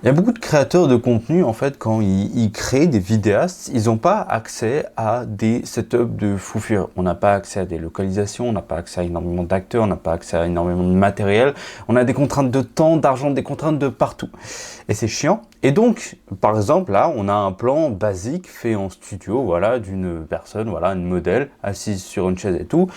Il y a beaucoup de créateurs de contenu, en fait, quand ils créent des vidéastes, ils n'ont pas accès à des setups de fou furieux. On n'a pas accès à des localisations, on n'a pas accès à énormément d'acteurs, on n'a pas accès à énormément de matériel. On a des contraintes de temps, d'argent, des contraintes de partout. Et c'est chiant. Et donc, par exemple, là, on a un plan basique fait en studio, voilà, d'une personne, voilà, une modèle, assise sur une chaise et tout.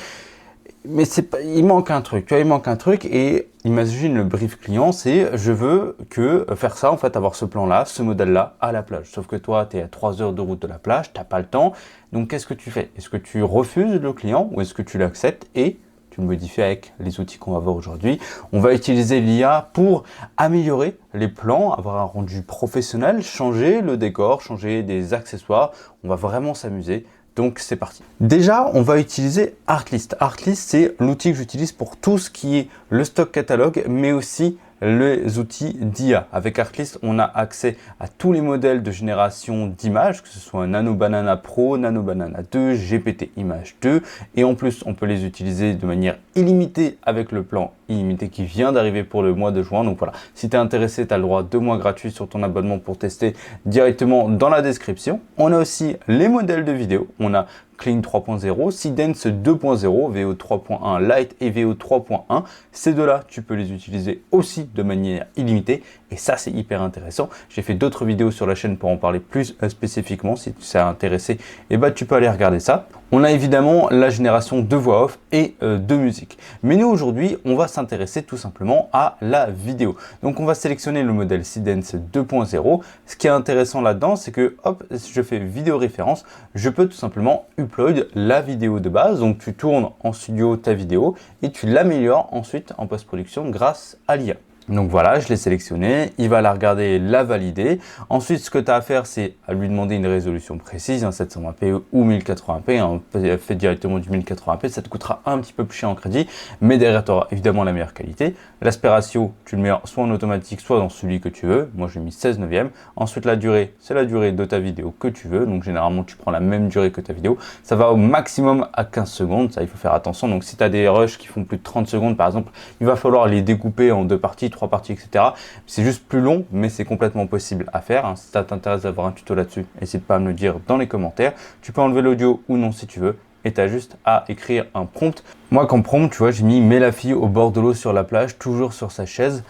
Mais c'est pas, il manque un truc, tu vois, il manque un truc et imagine le brief client, c'est je veux que faire ça, en fait, avoir ce plan-là, ce modèle-là à la plage. Sauf que toi, tu es à 3 heures de route de la plage, t'as pas le temps. Donc, qu'est-ce que tu fais? Est-ce que tu refuses le client ou est-ce que tu l'acceptes et tu le modifies avec les outils qu'on va voir aujourd'hui? On va utiliser l'IA pour améliorer les plans, avoir un rendu professionnel, changer le décor, changer des accessoires. On va vraiment s'amuser. Donc c'est parti. Déjà, on va utiliser Artlist. Artlist, c'est l'outil que j'utilise pour tout ce qui est le stock catalogue, mais aussi les outils d'IA. Avec Artlist, on a accès à tous les modèles de génération d'images, que ce soit Nano Banana Pro, Nano Banana 2, GPT Image 2. Et en plus, on peut les utiliser de manière illimitée avec le plan illimité qui vient d'arriver pour le mois de juin. Donc voilà, si tu es intéressé, tu as le droit à 2 mois gratuits sur ton abonnement pour tester directement dans la description. On a aussi les modèles de vidéo. On a Clean 3.0, Seedance 2.0, VO 3.1 Lite et VO 3.1. Ces deux-là, tu peux les utiliser aussi de manière illimitée. Et ça, c'est hyper intéressant. J'ai fait d'autres vidéos sur la chaîne pour en parler plus spécifiquement. Si tu t'es intéressé, et bah, tu peux aller regarder ça. On a évidemment la génération de voix off et de musique. Mais nous, aujourd'hui, on va s'intéresser tout simplement à la vidéo. Donc, on va sélectionner le modèle Seedance 2.0. Ce qui est intéressant là-dedans, c'est que, hop, si je fais vidéo référence, je peux tout simplement upload la vidéo de base. Donc, tu tournes en studio ta vidéo et tu l'améliores ensuite en post-production grâce à l'IA. Donc voilà, je l'ai sélectionné, il va la regarder, la valider. Ensuite, ce que tu as à faire, c'est à lui demander une résolution précise, 720p ou 1080p. Fais directement du 1080p, ça te coûtera un petit peu plus cher en crédit, mais derrière, tu auras évidemment la meilleure qualité. L'aspect ratio, tu le mets soit en automatique, soit dans celui que tu veux. Moi, j'ai mis 16 neuvième. Ensuite, la durée, c'est la durée de ta vidéo que tu veux. Donc généralement, tu prends la même durée que ta vidéo. Ça va au maximum à 15 secondes, ça, il faut faire attention. Donc si tu as des rushs qui font plus de 30 secondes, par exemple, il va falloir les découper en 2 parties, 3 parties, etc. C'est juste plus long, mais c'est complètement possible à faire. Si ça t'intéresse d'avoir un tuto là-dessus, n'hésite pas à me le dire dans les commentaires. Tu peux enlever l'audio ou non si tu veux. Et tu as juste à écrire un prompt. Moi, comme prompt, tu vois, j'ai mis « Mets la fille au bord de l'eau sur la plage, toujours sur sa chaise ».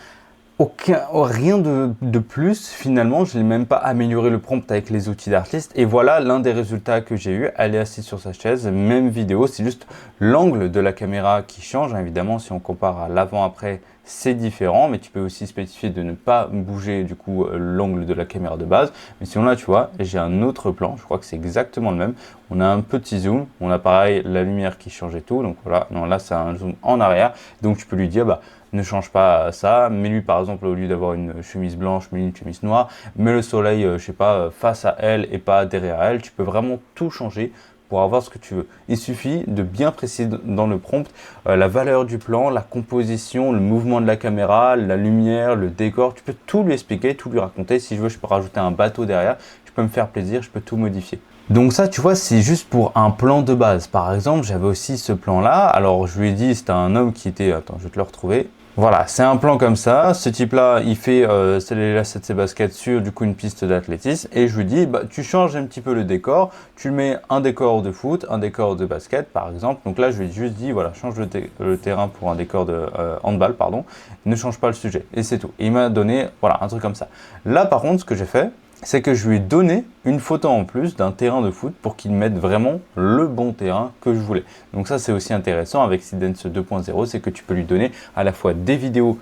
Rien de plus, finalement, je n'ai même pas amélioré le prompt avec les outils d'Artlist. Et voilà l'un des résultats que j'ai eu. Elle est assise sur sa chaise, même vidéo, c'est juste l'angle de la caméra qui change. Évidemment, si on compare à l'avant-après, c'est différent, mais tu peux aussi spécifier de ne pas bouger du coup l'angle de la caméra de base. Mais sinon là, tu vois, j'ai un autre plan, je crois que c'est exactement le même. On a un petit zoom, on a pareil la lumière qui change et tout. Donc voilà, non, là c'est un zoom en arrière. Donc tu peux lui dire, bah, ne change pas ça, mets-lui par exemple au lieu d'avoir une chemise blanche, mets-lui une chemise noire, mets le soleil, je sais pas, face à elle et pas derrière elle. Tu peux vraiment tout changer pour avoir ce que tu veux. Il suffit de bien préciser dans le prompt la valeur du plan, la composition, le mouvement de la caméra, la lumière, le décor. Tu peux tout lui expliquer, tout lui raconter. Si je veux, je peux rajouter un bateau derrière. Je peux me faire plaisir, je peux tout modifier. Donc ça, tu vois, c'est juste pour un plan de base. Par exemple, j'avais aussi ce plan-là. Alors, je lui ai dit, c'était un homme qui était... Attends, je vais te le retrouver. Voilà, c'est un plan comme ça. Ce type-là, il fait les lacets de ses baskets sur du coup une piste d'athlétisme. Et je lui dis, bah, tu changes un petit peu le décor. Tu mets un décor de foot, un décor de basket, par exemple. Donc là, je lui ai juste dit, voilà, change le terrain pour un décor de handball, pardon. Ne change pas le sujet. Et c'est tout. Et il m'a donné, voilà, un truc comme ça. Là, par contre, ce que j'ai fait, c'est que je lui ai donné une photo en plus d'un terrain de foot pour qu'il mette vraiment le bon terrain que je voulais. Donc ça, c'est aussi intéressant avec Seedance 2.0, c'est que tu peux lui donner à la fois des vidéos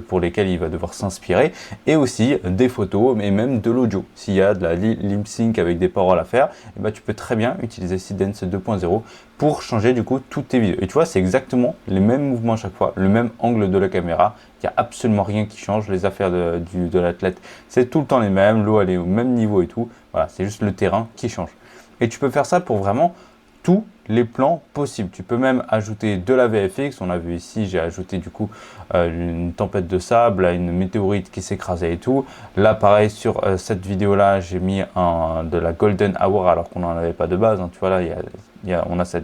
pour lesquelles il va devoir s'inspirer et aussi des photos et même de l'audio. S'il y a de la lip sync avec des paroles à faire, et ben, tu peux très bien utiliser Seedance 2.0 pour changer du coup toutes tes vidéos. Et tu vois, c'est exactement les mêmes mouvements à chaque fois, le même angle de la caméra. Il n'y a absolument rien qui change. Les affaires de l'athlète, c'est tout le temps les mêmes. L'eau, elle est au même niveau et tout. Voilà, c'est juste le terrain qui change. Et tu peux faire ça pour vraiment tous les plans possibles. Tu peux même ajouter de la VFX. On a vu ici, j'ai ajouté du coup une tempête de sable, une météorite qui s'écrasait et tout. Là, pareil, sur cette vidéo-là, j'ai mis de la Golden Hour alors qu'on n'en avait pas de base. Hein. Tu vois là, on a ce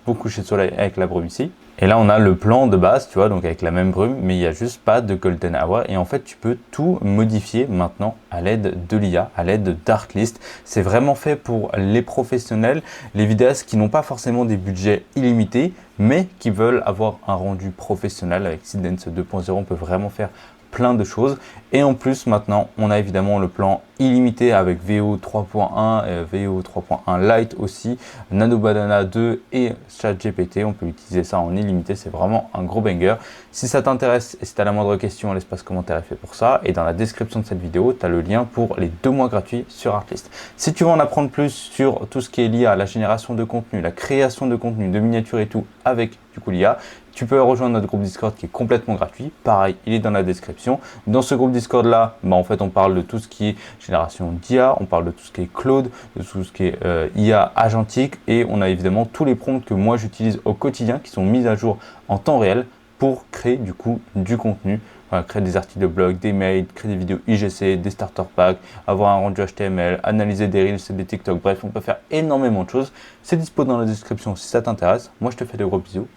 beau coucher de soleil avec la brume ici. Et là, on a le plan de base, tu vois, donc avec la même brume, mais il n'y a juste pas de golden hour. Et en fait, tu peux tout modifier maintenant à l'aide de l'IA, à l'aide de Darklist. C'est vraiment fait pour les professionnels, les vidéastes qui n'ont pas forcément des budgets illimités, mais qui veulent avoir un rendu professionnel. Avec Seedance 2.0, on peut vraiment faire plein de choses. Et en plus, maintenant, on a évidemment le plan illimité avec VO 3.1, VO 3.1 Lite aussi, Nano Banana 2 et ChatGPT. On peut utiliser ça en illimité, c'est vraiment un gros banger. Si ça t'intéresse et si tu as la moindre question, l'espace commentaire est fait pour ça. Et dans la description de cette vidéo, tu as le lien pour les 2 mois gratuits sur Artlist. Si tu veux en apprendre plus sur tout ce qui est lié à la génération de contenu, la création de contenu, de miniatures et tout avec du coup l'IA, tu peux rejoindre notre groupe Discord qui est complètement gratuit. Pareil, il est dans la description. Dans ce groupe Discord là, en fait, on parle de tout ce qui est génération d'IA, on parle de tout ce qui est Claude, de tout ce qui est IA agentique et on a évidemment tous les prompts que moi j'utilise au quotidien qui sont mis à jour en temps réel pour créer du coup du contenu. Voilà, créer des articles de blog, des mails, créer des vidéos IGC, des starter packs, avoir un rendu HTML, analyser des Reels et des TikTok. Bref, on peut faire énormément de choses. C'est dispo dans la description si ça t'intéresse. Moi, je te fais de gros bisous